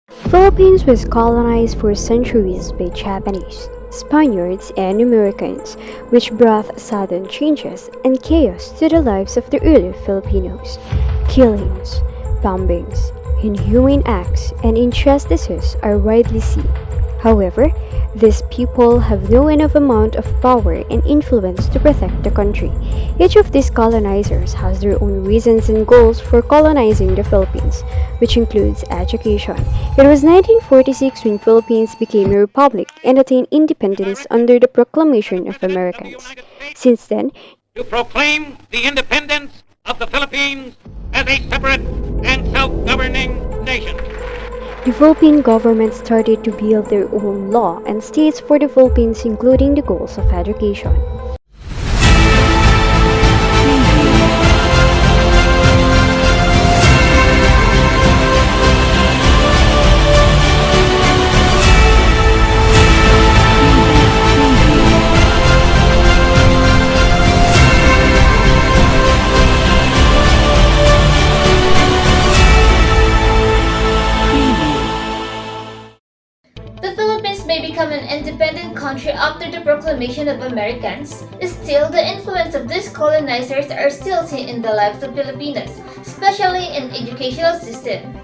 Philippines was colonized for centuries by Japanese, Spaniards, and Americans, which brought sudden changes and chaos to the lives of the early Filipinos. Killings, bombings, inhumane acts, and injustices are widely seen. However, these people have no enough amount of power and influence to protect the country. Each of these colonizers has their own reasons and goals for colonizing the Philippines, which includes education. It was 1946 when Philippines became a republic and attained independence under the Proclamation of Americans. Since then, to proclaim the independence of the Philippines as a separate and self-governing nation. the Philippine government started to build their own law and states for the Philippines, including the goals of education. The Philippines may become an independent country after the proclamation of Americans. Still, the influence of these colonizers are still seen in the lives of Filipinos, especially in educational system.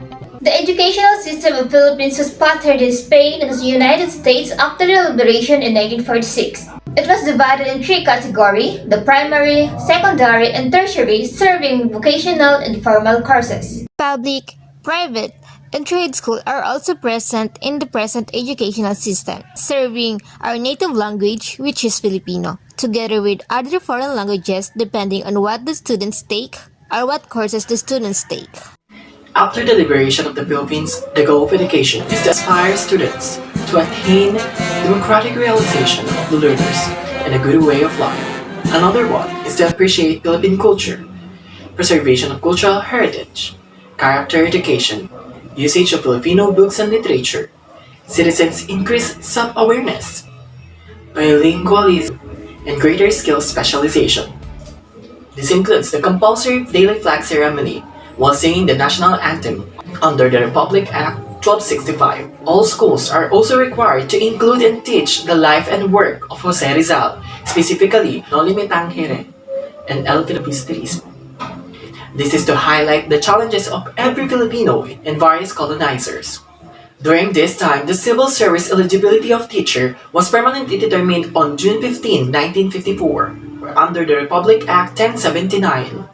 The educational system of Philippines was patterned in Spain and the United States after the liberation in 1946. It was divided in three categories: the primary, secondary, and tertiary, serving vocational and formal courses. Public, private, and trade schools are also present in the present educational system, serving our native language, which is Filipino, together with other foreign languages depending on what the students take or what courses the students take. After the liberation of the Philippines, the goal of education is to inspire students to attain democratic realization of the learners and a good way of life. Another one is to appreciate Philippine culture, preservation of cultural heritage, character education, usage of Filipino books and literature. Citizens increase self-awareness, bilingualism, and greater skill specialization. This includes the compulsory daily flag ceremony while singing the national anthem under the Republic Act 1265. All schools are also required to include and teach the life and work of Jose Rizal, specifically No Limitang Here and El Filipisterismo. This is to highlight the challenges of every Filipino and various colonizers. During this time, the civil service eligibility of teacher was permanently determined on June 15, 1954, under the Republic Act 1079.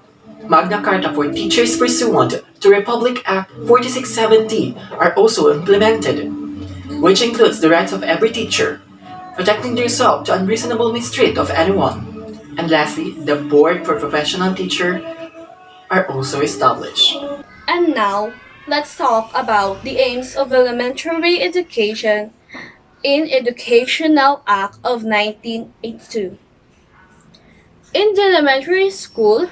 Magna Carta for teachers pursuant to Republic Act 4670 are also implemented, which includes the rights of every teacher, protecting themselves to unreasonable mistreat of anyone. And lastly, the Board for Professional Teacher are also established. And now, let's talk about the aims of elementary education in Educational Act of 1982. In the elementary school,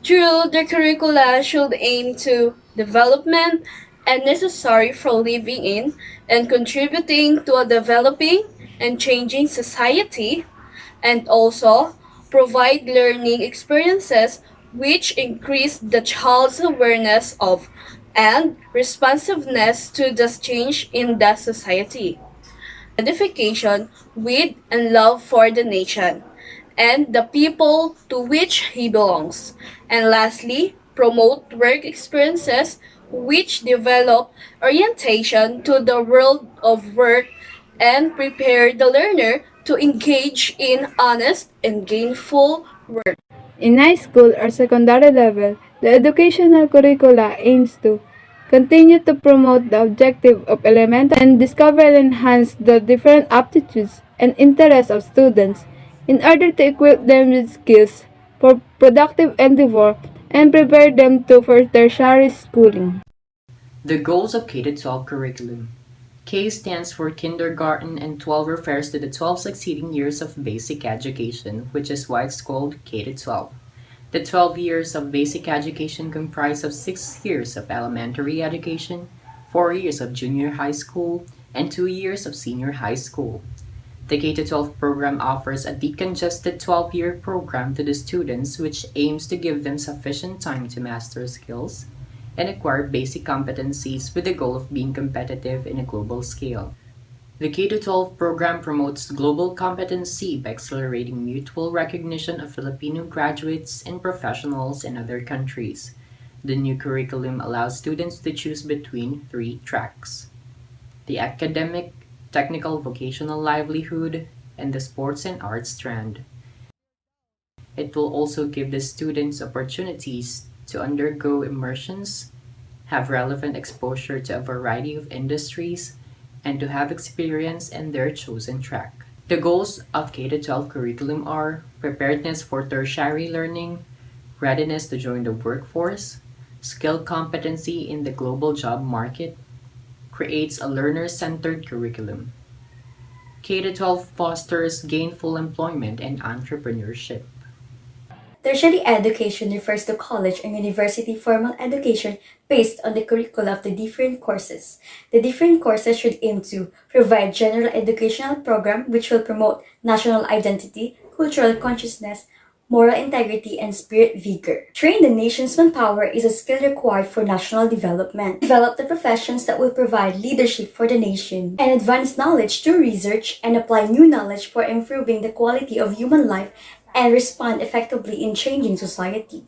through the curricula should aim to development and necessary for living in and contributing to a developing and changing society, and also provide learning experiences which increase the child's awareness of and responsiveness to the change in the society, identification with and love for the nation and the people to which he belongs. And lastly, promote work experiences which develop orientation to the world of work and prepare the learner to engage in honest and gainful work. In high school or secondary level, the educational curricula aims to continue to promote the objective of elementary and discover and enhance the different aptitudes and interests of students in order to equip them with skills for productive endeavor and prepare them for tertiary schooling. The goals of K-12 curriculum. K stands for kindergarten and 12 refers to the 12 succeeding years of basic education, which is why it's called K-12. The 12 years of basic education comprise of 6 years of elementary education, 4 years of junior high school, and 2 years of senior high school. The K-12 program offers a decongested 12-year program to the students which aims to give them sufficient time to master skills, and acquire basic competencies with the goal of being competitive in a global scale. The K-12 program promotes global competency by accelerating mutual recognition of Filipino graduates and professionals in other countries. The new curriculum allows students to choose between three tracks: the academic, technical, vocational livelihood, and the sports and arts strand. It will also give the students opportunities to undergo immersions, have relevant exposure to a variety of industries, and to have experience in their chosen track. The goals of K-12 curriculum are preparedness for tertiary learning, readiness to join the workforce, skill competency in the global job market, creates a learner-centered curriculum. K-12 fosters gainful employment and entrepreneurship. Tertiary education refers to college and university formal education based on the curricula of the different courses. The different courses should aim to provide general educational program which will promote national identity, cultural consciousness, moral integrity, and spirit vigor. Train the nation's manpower is a skill required for national development. Develop the professions that will provide leadership for the nation. And advance knowledge through research and apply new knowledge for improving the quality of human life and respond effectively in changing society.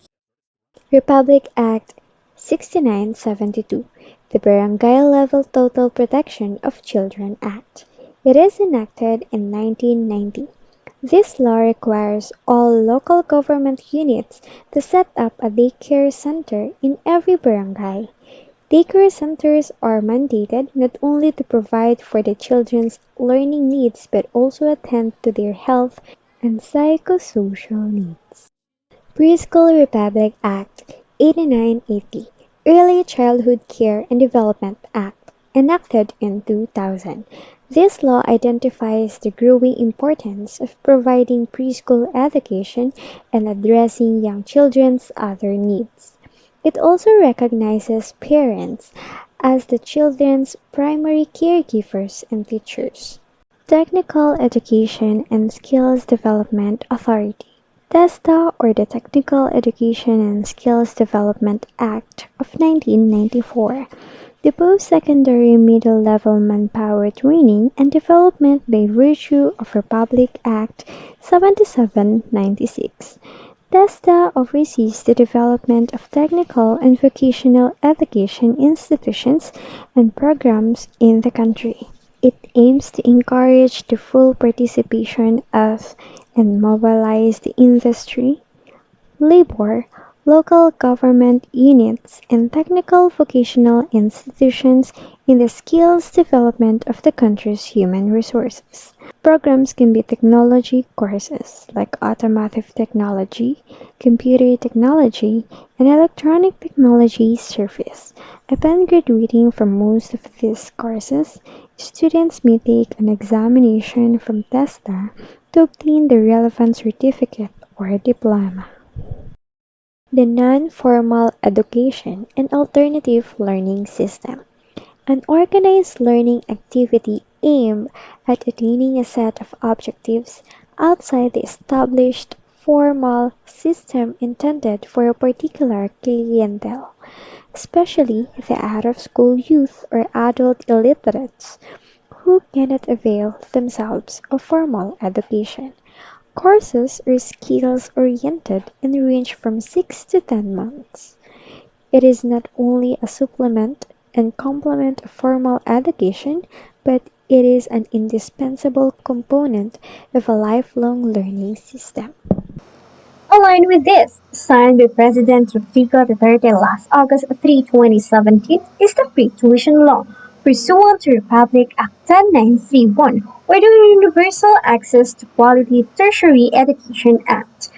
Republic Act 6972, the Barangay Level Total Protection of Children Act. It is enacted in 1990. This law requires all local government units to set up a daycare center in every barangay. Daycare centers are mandated not only to provide for the children's learning needs but also attend to their health and psychosocial needs. Preschool Republic Act 8980, Early Childhood Care and Development Act, enacted in 2000. This law identifies the growing importance of providing preschool education and addressing young children's other needs. It also recognizes parents as the children's primary caregivers and teachers. Technical Education and Skills Development Authority. TESDA, or the Technical Education and Skills Development Act of 1994, the post-secondary middle-level manpower training and development by virtue of Republic Act 7796. TESDA oversees the development of technical and vocational education institutions and programs in the country. It aims to encourage the full participation of and mobilize the industry, labor, local government units, and technical vocational institutions in the skills development of the country's human resources. Programs can be technology courses like automotive technology, computer technology, and electronic technology service. Upon graduating from most of these courses, students may take an examination from TESDA to obtain the relevant certificate or diploma. The non-formal education and alternative learning system. An organized learning activity aimed at attaining a set of objectives outside the established formal system intended for a particular clientele, especially the out-of-school youth or adult illiterates who cannot avail themselves of formal education. Courses are skills-oriented and range from 6 to 10 months. It is not only a supplement and complement of formal education, but it is an indispensable component of a lifelong learning system. Aligned with this, signed by President Rodrigo Duterte last August 3, 2017, is the Free Tuition Law, pursuant to Republic Act 10931, or the Universal Access to Quality Tertiary Education Act.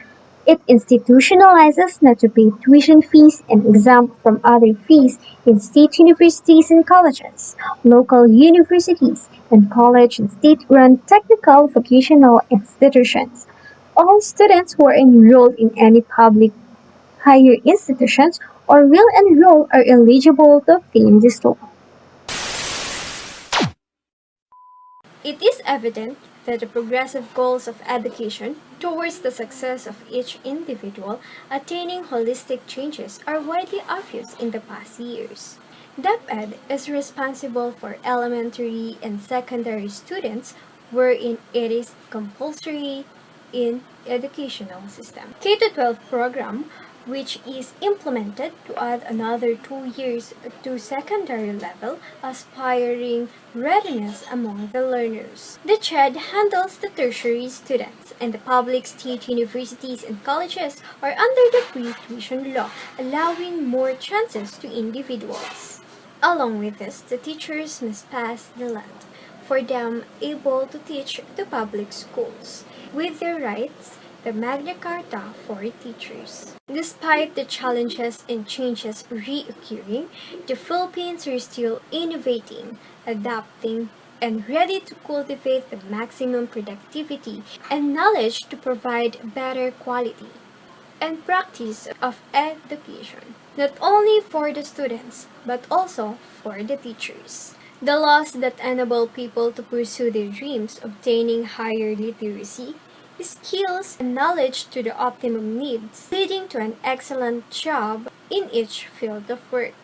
It institutionalizes not to pay tuition fees and exempt from other fees in state universities and colleges, local universities, and college and state-run technical vocational institutions. All students who are enrolled in any public higher institutions or will enroll are eligible to obtain this law. It is evident that the progressive goals of education towards the success of each individual, attaining holistic changes are widely obvious in the past years. DepEd is responsible for elementary and secondary students wherein it is compulsory in educational system. K-12 program which is implemented to add another 2 years to secondary level, aspiring readiness among the learners. The CHED handles the tertiary students, and the public state universities and colleges are under the free tuition law, allowing more chances to individuals. Along with this, the teachers must pass the land for them able to teach the public schools with their rights, the Magna Carta for teachers. Despite the challenges and changes reoccurring, the Philippines are still innovating, adapting, and ready to cultivate the maximum productivity and knowledge to provide better quality and practice of education, not only for the students, but also for the teachers. The laws that enable people to pursue their dreams, obtaining higher literacy, skills, and knowledge to the optimum needs, leading to an excellent job in each field of work.